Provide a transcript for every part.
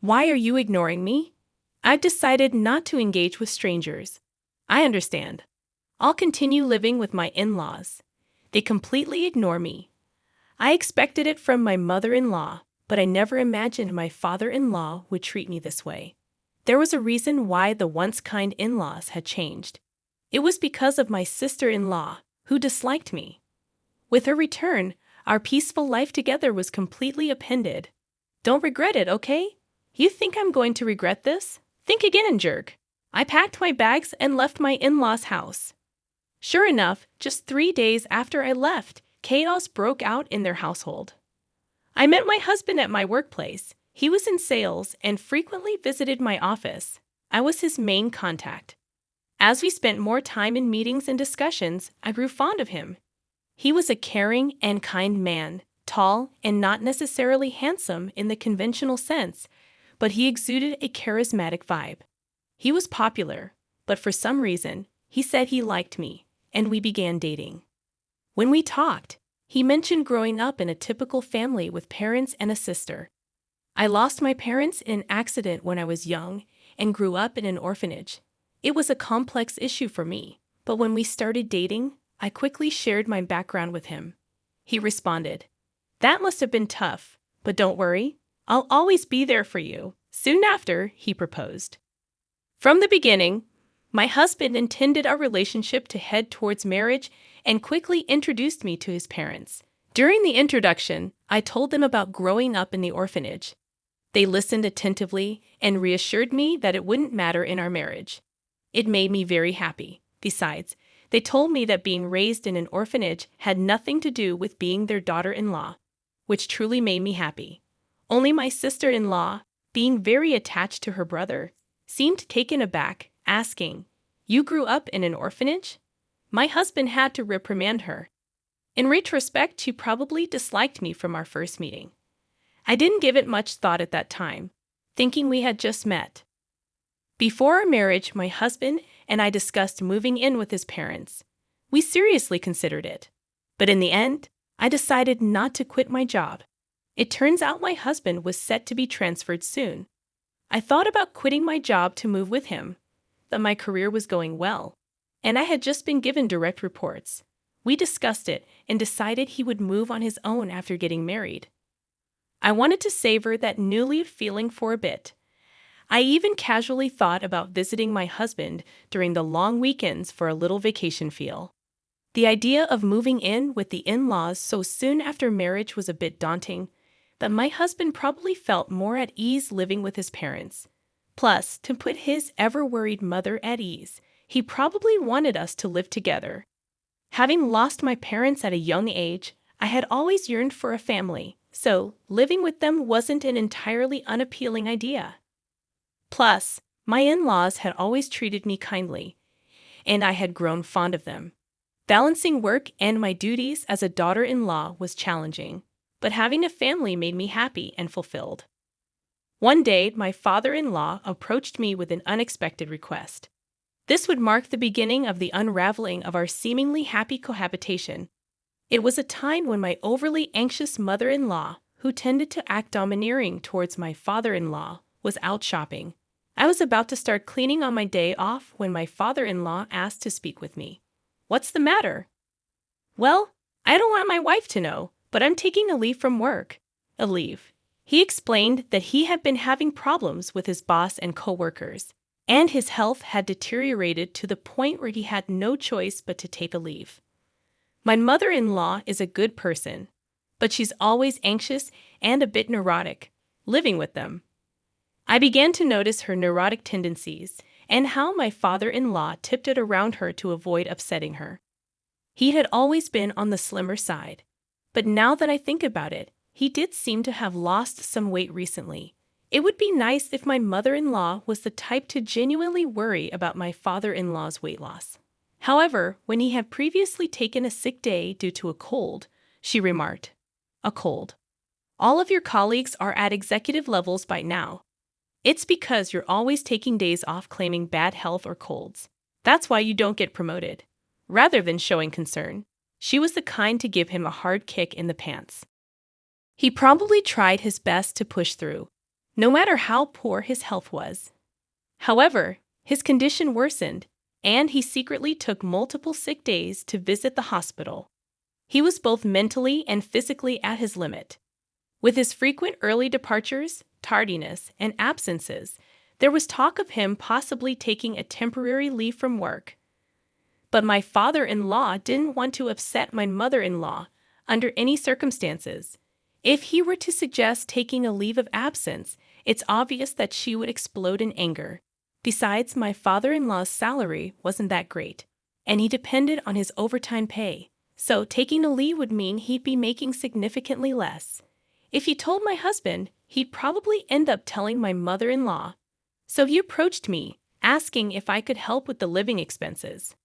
Why are you ignoring me? I've decided not to engage with strangers. I understand. I'll continue living with my in-laws. They completely ignore me. I expected it from my mother-in-law, but I never imagined my father-in-law would treat me this way. There was a reason why the once kind in-laws had changed. It was because of my sister-in-law, who disliked me. With her return, our peaceful life together was completely upended. Don't regret it, okay? You think I'm going to regret this? Think again, jerk. I packed my bags and left my in-laws' house. Sure enough, just 3 days after I left, chaos broke out in their household. I met my husband at my workplace. He was in sales and frequently visited my office. I was his main contact. As we spent more time in meetings and discussions, I grew fond of him. He was a caring and kind man, tall and not necessarily handsome in the conventional sense, but he exuded a charismatic vibe. He was popular, but for some reason, he said he liked me, and we began dating. When we talked, he mentioned growing up in a typical family with parents and a sister. I lost my parents in an accident when I was young and grew up in an orphanage. It was a complex issue for me, but when we started dating, I quickly shared my background with him. He responded, "That must have been tough, but don't worry, I'll always be there for you." Soon after, he proposed. From the beginning, my husband intended our relationship to head towards marriage and quickly introduced me to his parents. During the introduction, I told them about growing up in the orphanage. They listened attentively and reassured me that it wouldn't matter in our marriage. It made me very happy. Besides, they told me that being raised in an orphanage had nothing to do with being their daughter-in-law, which truly made me happy. Only my sister-in-law, being very attached to her brother, seemed taken aback, asking, "You grew up in an orphanage?" My husband had to reprimand her. In retrospect, she probably disliked me from our first meeting. I didn't give it much thought at that time, thinking we had just met. Before our marriage, my husband and I discussed moving in with his parents. We seriously considered it. But in the end, I decided not to quit my job. It turns out my husband was set to be transferred soon. I thought about quitting my job to move with him, but my career was going well, and I had just been given direct reports. We discussed it and decided he would move on his own after getting married. I wanted to savor that newly feeling for a bit. I even casually thought about visiting my husband during the long weekends for a little vacation feel. The idea of moving in with the in-laws so soon after marriage was a bit daunting, but my husband probably felt more at ease living with his parents. Plus, to put his ever-worried mother at ease, he probably wanted us to live together. Having lost my parents at a young age, I had always yearned for a family, so living with them wasn't an entirely unappealing idea. Plus, my in-laws had always treated me kindly, and I had grown fond of them. Balancing work and my duties as a daughter-in-law was challenging, but having a family made me happy and fulfilled. One day, my father-in-law approached me with an unexpected request. This would mark the beginning of the unraveling of our seemingly happy cohabitation. It was a time when my overly anxious mother-in-law, who tended to act domineering towards my father-in-law, was out shopping. I was about to start cleaning on my day off when my father-in-law asked to speak with me. "What's the matter?" "Well, I don't want my wife to know, but I'm taking a leave from work." A leave. He explained that he had been having problems with his boss and coworkers, and his health had deteriorated to the point where he had no choice but to take a leave. My mother-in-law is a good person, but she's always anxious and a bit neurotic, living with them. I began to notice her neurotic tendencies and how my father-in-law tiptoed around her to avoid upsetting her. He had always been on the slimmer side, but now that I think about it, he did seem to have lost some weight recently. It would be nice if my mother-in-law was the type to genuinely worry about my father-in-law's weight loss. However, when he had previously taken a sick day due to a cold, she remarked, "A cold. All of your colleagues are at executive levels by now. It's because you're always taking days off claiming bad health or colds. That's why you don't get promoted." Rather than showing concern, she was the kind to give him a hard kick in the pants. He probably tried his best to push through, no matter how poor his health was. However, his condition worsened, and he secretly took multiple sick days to visit the hospital. He was both mentally and physically at his limit. With his frequent early departures, tardiness, and absences, there was talk of him possibly taking a temporary leave from work. But my father-in-law didn't want to upset my mother-in-law under any circumstances. If he were to suggest taking a leave of absence, it's obvious that she would explode in anger. Besides, my father-in-law's salary wasn't that great, and he depended on his overtime pay, so taking a leave would mean he'd be making significantly less. If he told my husband, he'd probably end up telling my mother-in-law. So he approached me, asking if I could help with the living expenses.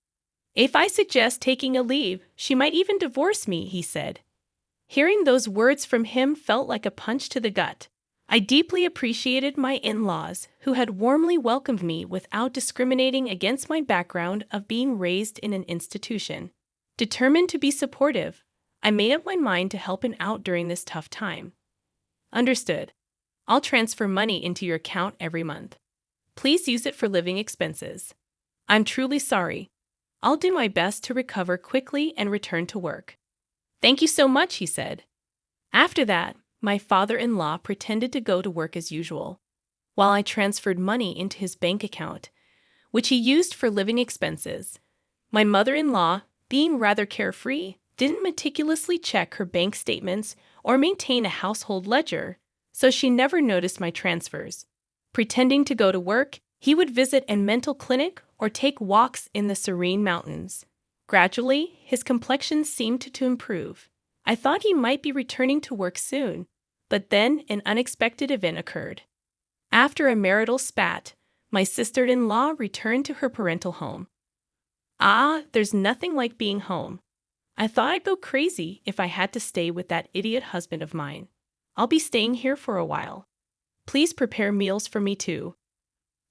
If I suggest taking a leave, she might even divorce me, he said. Hearing those words from him felt like a punch to the gut. I deeply appreciated my in-laws, who had warmly welcomed me without discriminating against my background of being raised in an institution. Determined to be supportive, I made up my mind to help him out during this tough time. Understood. I'll transfer money into your account every month. Please use it for living expenses. I'm truly sorry. I'll do my best to recover quickly and return to work. Thank you so much, he said. After that, my father-in-law pretended to go to work as usual, while I transferred money into his bank account, which he used for living expenses. My mother-in-law, being rather carefree, didn't meticulously check her bank statements or maintain a household ledger, so she never noticed my transfers. Pretending to go to work, he would visit a mental clinic or take walks in the serene mountains. Gradually, his complexion seemed to improve. I thought he might be returning to work soon, but then an unexpected event occurred. After a marital spat, my sister-in-law returned to her parental home. There's nothing like being home. I thought I'd go crazy if I had to stay with that idiot husband of mine. I'll be staying here for a while. Please prepare meals for me too.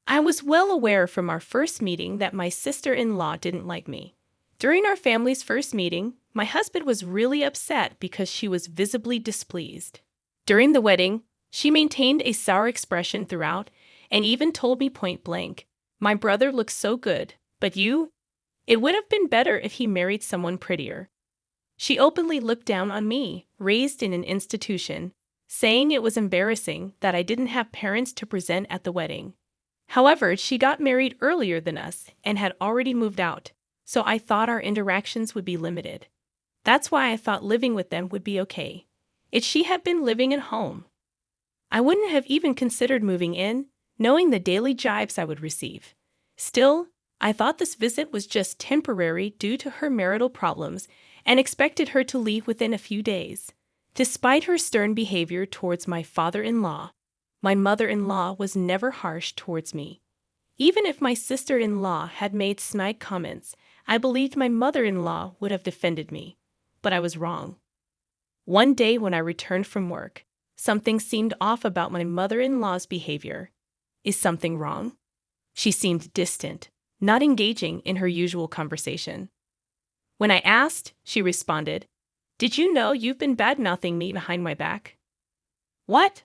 I was well aware from our first meeting that my sister-in-law didn't like me. During our family's first meeting, my husband was really upset because she was visibly displeased. During the wedding, she maintained a sour expression throughout and even told me point blank, "My brother looks so good, but you? It would have been better if he married someone prettier." She openly looked down on me, raised in an institution, saying it was embarrassing that I didn't have parents to present at the wedding. However, she got married earlier than us and had already moved out, so I thought our interactions would be limited. That's why I thought living with them would be okay. If she had been living at home, I wouldn't have even considered moving in, knowing the daily jibes I would receive. Still, I thought this visit was just temporary due to her marital problems and expected her to leave within a few days. Despite her stern behavior towards my father-in-law, my mother-in-law was never harsh towards me. Even if my sister-in-law had made snide comments, I believed my mother-in-law would have defended me. But I was wrong. One day when I returned from work, something seemed off about my mother-in-law's behavior. Is something wrong? She seemed distant, not engaging in her usual conversation. When I asked, she responded, "Did you know you've been bad-mouthing me behind my back?" "What?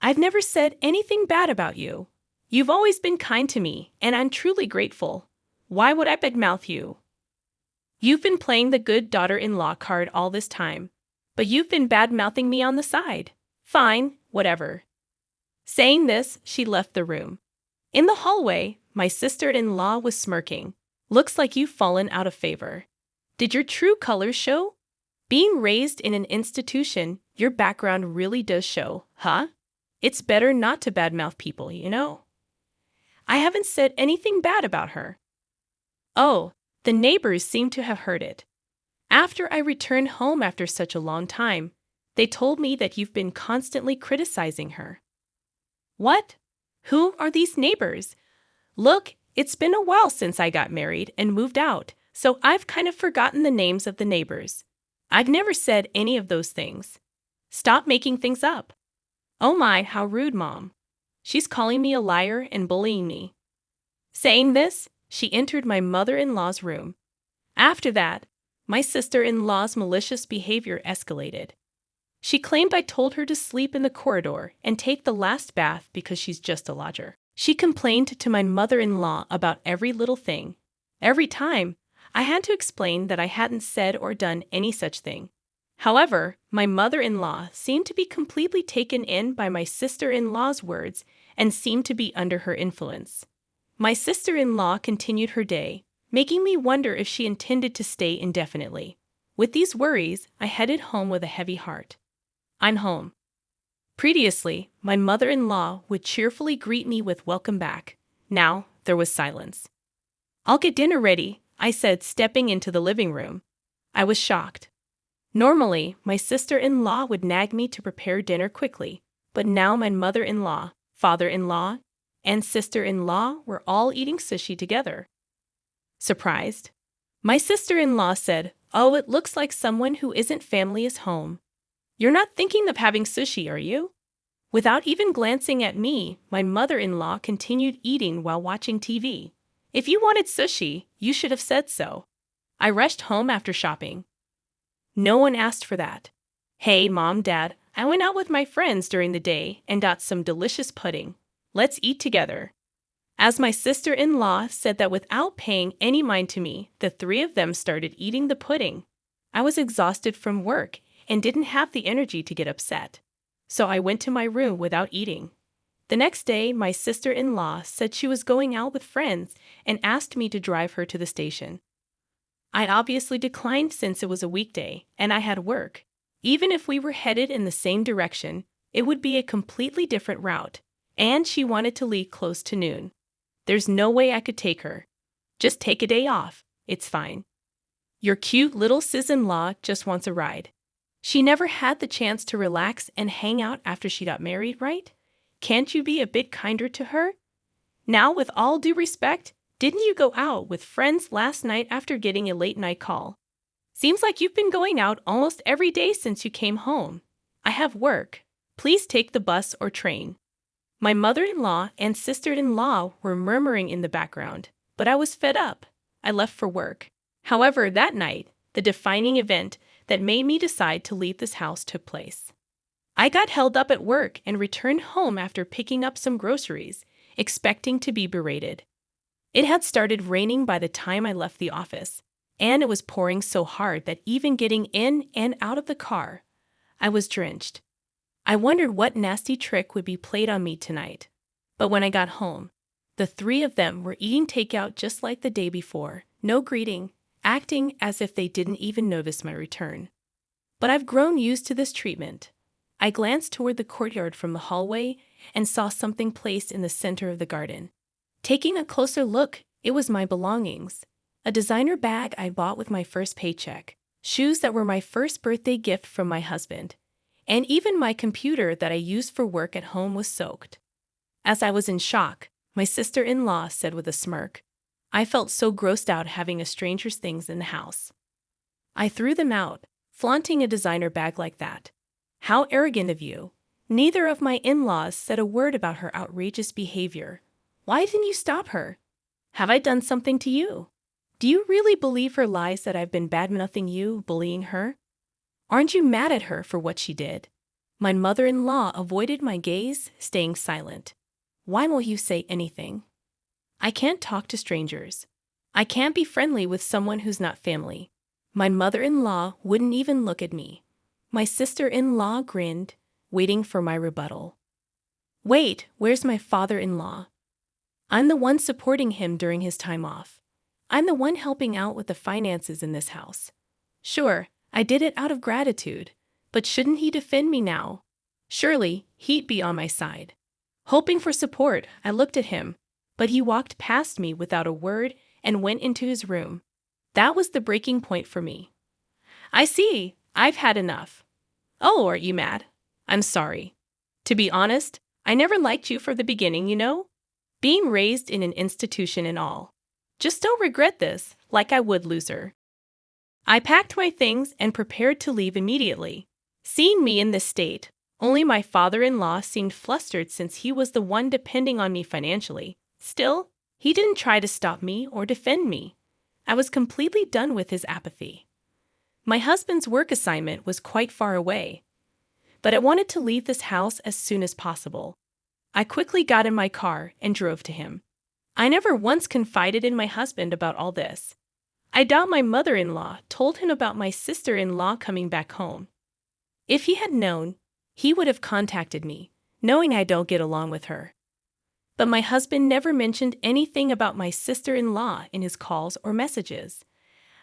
I've never said anything bad about you. You've always been kind to me, and I'm truly grateful. Why would I badmouth you? You've been playing the good daughter-in-law card all this time, but you've been bad-mouthing me on the side. Fine, whatever." Saying this, she left the room. In the hallway, my sister-in-law was smirking. "Looks like you've fallen out of favor. Did your true colors show? Being raised in an institution, your background really does show, huh? It's better not to badmouth people, you know." I haven't said anything bad about her. Oh, the neighbors seem to have heard it. After I returned home after such a long time, they told me that you've been constantly criticizing her. What? Who are these neighbors? Look, it's been a while since I got married and moved out, so I've kind of forgotten the names of the neighbors. I've never said any of those things. Stop making things up. Oh my, how rude, Mom. She's calling me a liar and bullying me. Saying this, she entered my mother-in-law's room. After that, my sister-in-law's malicious behavior escalated. She claimed I told her to sleep in the corridor and take the last bath because she's just a lodger. She complained to my mother-in-law about every little thing. Every time, I had to explain that I hadn't said or done any such thing. However, my mother-in-law seemed to be completely taken in by my sister-in-law's words and seemed to be under her influence. My sister-in-law continued her day, making me wonder if she intended to stay indefinitely. With these worries, I headed home with a heavy heart. I'm home. Previously, my mother-in-law would cheerfully greet me with "Welcome back." Now, there was silence. "I'll get dinner ready," I said, stepping into the living room. I was shocked. Normally, my sister-in-law would nag me to prepare dinner quickly, but now my mother-in-law, father-in-law, and sister-in-law were all eating sushi together. Surprised? My sister-in-law said, "Oh, it looks like someone who isn't family is home. You're not thinking of having sushi, are you?" Without even glancing at me, my mother-in-law continued eating while watching TV. "If you wanted sushi, you should have said so." I rushed home after shopping. No one asked for that. "Hey, Mom, Dad, I went out with my friends during the day and got some delicious pudding. Let's eat together." As my sister-in-law said that without paying any mind to me, the three of them started eating the pudding. I was exhausted from work and didn't have the energy to get upset. So I went to my room without eating. The next day, my sister-in-law said she was going out with friends and asked me to drive her to the station. I obviously declined since it was a weekday and I had work. Even if we were headed in the same direction, it would be a completely different route, and she wanted to leave close to noon. There's no way I could take her. "Just take a day off. It's fine. Your cute little sis-in-law just wants a ride." She never had the chance to relax and hang out after she got married, right? Can't you be a bit kinder to her? Now, with all due respect, didn't you go out with friends last night after getting a late-night call? Seems like you've been going out almost every day since you came home. I have work. Please take the bus or train. My mother-in-law and sister-in-law were murmuring in the background, but I was fed up. I left for work. However, that night, the defining event that made me decide to leave this house took place. I got held up at work and returned home after picking up some groceries, expecting to be berated. It had started raining by the time I left the office, and it was pouring so hard that even getting in and out of the car, I was drenched. I wondered what nasty trick would be played on me tonight. But when I got home, the three of them were eating takeout just like the day before, no greeting, acting as if they didn't even notice my return. But I've grown used to this treatment. I glanced toward the courtyard from the hallway and saw something placed in the center of the garden. Taking a closer look, it was my belongings. A designer bag I bought with my first paycheck, shoes that were my first birthday gift from my husband, and even my computer that I used for work at home was soaked. As I was in shock, my sister-in-law said with a smirk, "I felt so grossed out having a stranger's things in the house. I threw them out, flaunting a designer bag like that. How arrogant of you." Neither of my in-laws said a word about her outrageous behavior. Why didn't you stop her? Have I done something to you? Do you really believe her lies that I've been bad-mouthing you, bullying her? Aren't you mad at her for what she did? My mother-in-law avoided my gaze, staying silent. Why won't you say anything? I can't talk to strangers. I can't be friendly with someone who's not family. My mother-in-law wouldn't even look at me. My sister-in-law grinned, waiting for my rebuttal. Wait, where's my father-in-law? I'm the one supporting him during his time off. I'm the one helping out with the finances in this house. Sure, I did it out of gratitude, but shouldn't he defend me now? Surely, he'd be on my side. Hoping for support, I looked at him, but he walked past me without a word and went into his room. That was the breaking point for me. "I see, I've had enough." "Oh, aren't you mad?" "I'm sorry. To be honest, I never liked you from the beginning, you know? Being raised in an institution and all. Just don't regret this, like I would, loser." I packed my things and prepared to leave immediately. Seeing me in this state, only my father-in-law seemed flustered since he was the one depending on me financially. Still, he didn't try to stop me or defend me. I was completely done with his apathy. My husband's work assignment was quite far away. but I wanted to leave this house as soon as possible. I quickly got in my car and drove to him. I never once confided in my husband about all this. I doubt my mother-in-law told him about my sister-in-law coming back home. If he had known, he would have contacted me, knowing I don't get along with her. But my husband never mentioned anything about my sister-in-law in his calls or messages.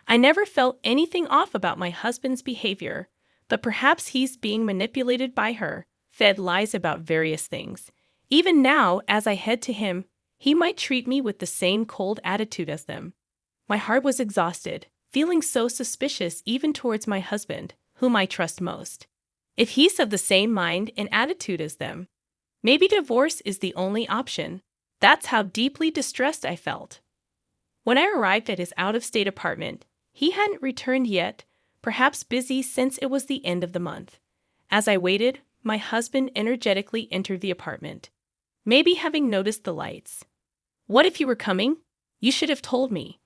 I never felt anything off about my husband's behavior, but perhaps he's being manipulated by her, fed lies about various things. Even now, as I head to him, he might treat me with the same cold attitude as them. My heart was exhausted, feeling so suspicious even towards my husband, whom I trust most. If he's of the same mind and attitude as them, maybe divorce is the only option. That's how deeply distressed I felt. When I arrived at his out-of-state apartment, he hadn't returned yet, perhaps busy since it was the end of the month. As I waited, my husband energetically entered the apartment, maybe having noticed the lights. "What if you were coming? You should have told me.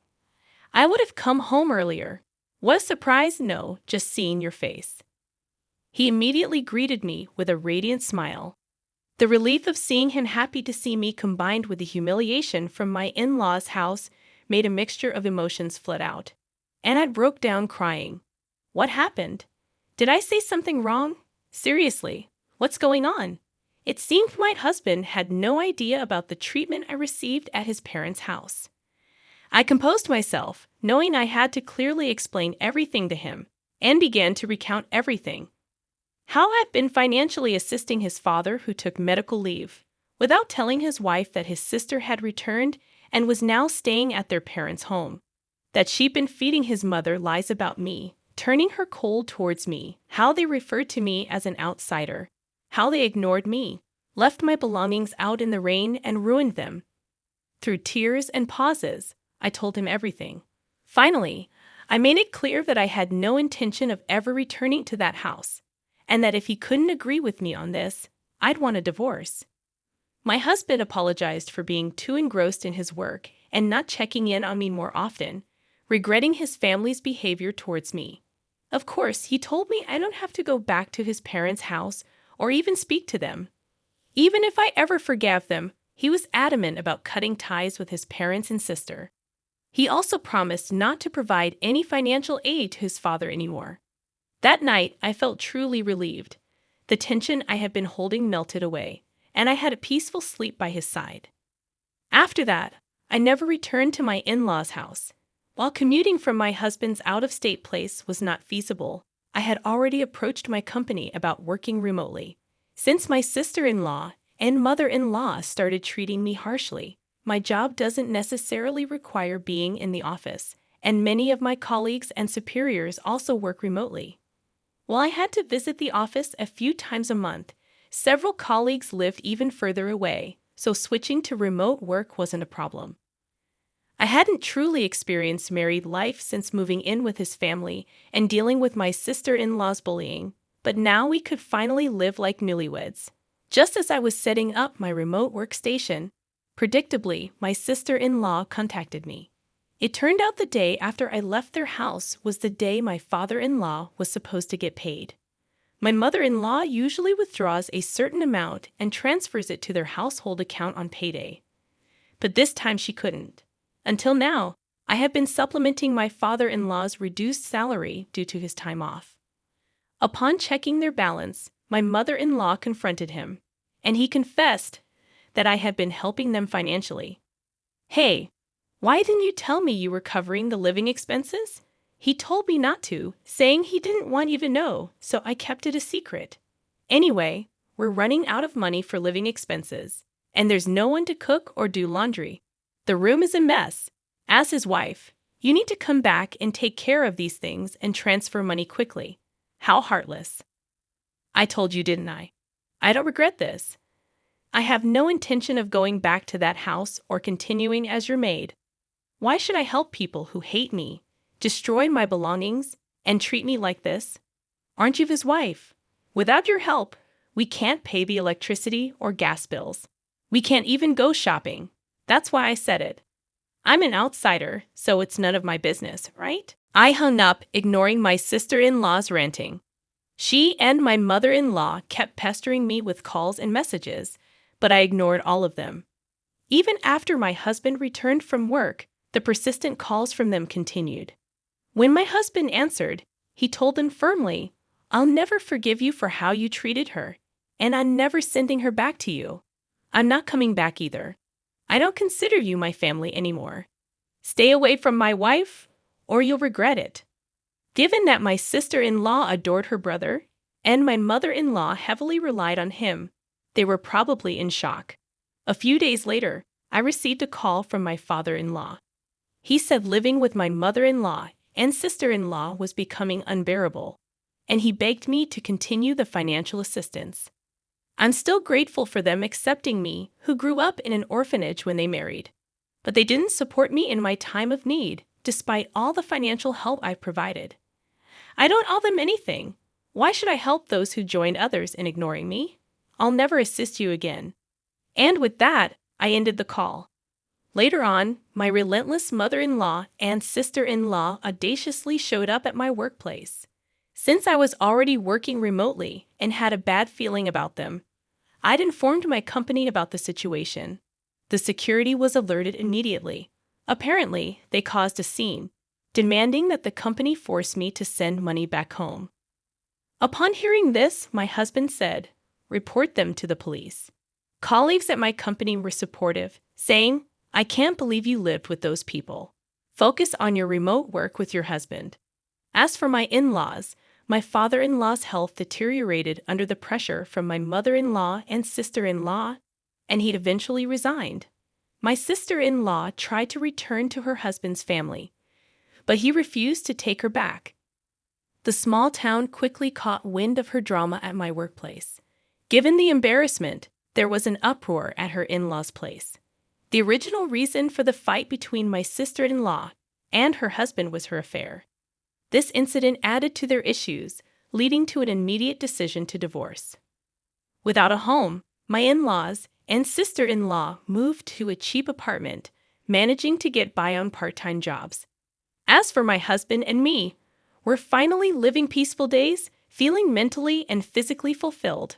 I would have come home earlier." "What a surprise, no, just seeing your face." He immediately greeted me with a radiant smile. The relief of seeing him happy to see me combined with the humiliation from my in-laws' house made a mixture of emotions flood out. And I broke down crying. What happened? Did I say something wrong? Seriously, what's going on? It seemed my husband had no idea about the treatment I received at his parents' house. I composed myself, knowing I had to clearly explain everything to him, and began to recount everything. How I've been financially assisting his father who took medical leave, without telling his wife that his sister had returned and was now staying at their parents' home. That she'd been feeding his mother lies about me, turning her cold towards me, how they referred to me as an outsider, how they ignored me, left my belongings out in the rain and ruined them. Through tears and pauses, I told him everything. Finally, I made it clear that I had no intention of ever returning to that house, and that if he couldn't agree with me on this, I'd want a divorce. My husband apologized for being too engrossed in his work and not checking in on me more often, regretting his family's behavior towards me. Of course, he told me I don't have to go back to his parents' house or even speak to them. Even if I ever forgave them, he was adamant about cutting ties with his parents and sister. He also promised not to provide any financial aid to his father anymore. That night, I felt truly relieved. The tension I had been holding melted away, and I had a peaceful sleep by his side. After that, I never returned to my in-laws' house. While commuting from my husband's out-of-state place was not feasible, I had already approached my company about working remotely. Since my sister-in-law and mother-in-law started treating me harshly, my job doesn't necessarily require being in the office, and many of my colleagues and superiors also work remotely. While I had to visit the office a few times a month, several colleagues lived even further away, so switching to remote work wasn't a problem. I hadn't truly experienced married life since moving in with his family and dealing with my sister-in-law's bullying, but now we could finally live like newlyweds. Just as I was setting up my remote workstation, predictably, my sister-in-law contacted me. It turned out the day after I left their house was the day my father-in-law was supposed to get paid. My mother-in-law usually withdraws a certain amount and transfers it to their household account on payday. But this time she couldn't. Until now, I have been supplementing my father-in-law's reduced salary due to his time off. Upon checking their balance, my mother-in-law confronted him, and he confessed that I had been helping them financially. "Hey, why didn't you tell me you were covering the living expenses?" He told me not to, saying he didn't want you to know, so I kept it a secret. Anyway, we're running out of money for living expenses, and there's no one to cook or do laundry. The room is a mess. As his wife, you need to come back and take care of these things and transfer money quickly. How heartless. I told you, didn't I? I don't regret this. I have no intention of going back to that house or continuing as your maid. Why should I help people who hate me, destroy my belongings, and treat me like this? Aren't you his wife? Without your help, we can't pay the electricity or gas bills. We can't even go shopping. That's why I said it. I'm an outsider, so it's none of my business, right? I hung up, ignoring my sister-in-law's ranting. She and my mother-in-law kept pestering me with calls and messages, but I ignored all of them. Even after my husband returned from work, the persistent calls from them continued. When my husband answered, he told them firmly, "I'll never forgive you for how you treated her, and I'm never sending her back to you. I'm not coming back either. I don't consider you my family anymore. Stay away from my wife, or you'll regret it." Given that my sister-in-law adored her brother, and my mother-in-law heavily relied on him, they were probably in shock. A few days later, I received a call from my father-in-law. He said living with my mother-in-law and sister-in-law was becoming unbearable, and he begged me to continue the financial assistance. I'm still grateful for them accepting me, who grew up in an orphanage when they married. But they didn't support me in my time of need, despite all the financial help I've provided. I don't owe them anything. Why should I help those who joined others in ignoring me? I'll never assist you again. And with that, I ended the call. Later on, my relentless mother-in-law and sister-in-law audaciously showed up at my workplace. Since I was already working remotely and had a bad feeling about them, I'd informed my company about the situation. The security was alerted immediately. Apparently, they caused a scene, demanding that the company force me to send money back home. Upon hearing this, my husband said, "Report them to the police." Colleagues at my company were supportive, saying, "I can't believe you lived with those people. Focus on your remote work with your husband." As for my in-laws, my father-in-law's health deteriorated under the pressure from my mother-in-law and sister-in-law, and he'd eventually resigned. My sister-in-law tried to return to her husband's family, but he refused to take her back. The small town quickly caught wind of her drama at my workplace. Given the embarrassment, there was an uproar at her in-laws' place. The original reason for the fight between my sister-in-law and her husband was her affair. This incident added to their issues, leading to an immediate decision to divorce. Without a home, my in-laws and sister-in-law moved to a cheap apartment, managing to get by on part-time jobs. As for my husband and me, we're finally living peaceful days, feeling mentally and physically fulfilled.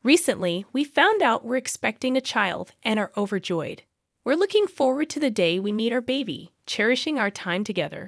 Recently, we found out we're expecting a child and are overjoyed. We're looking forward to the day we meet our baby, cherishing our time together.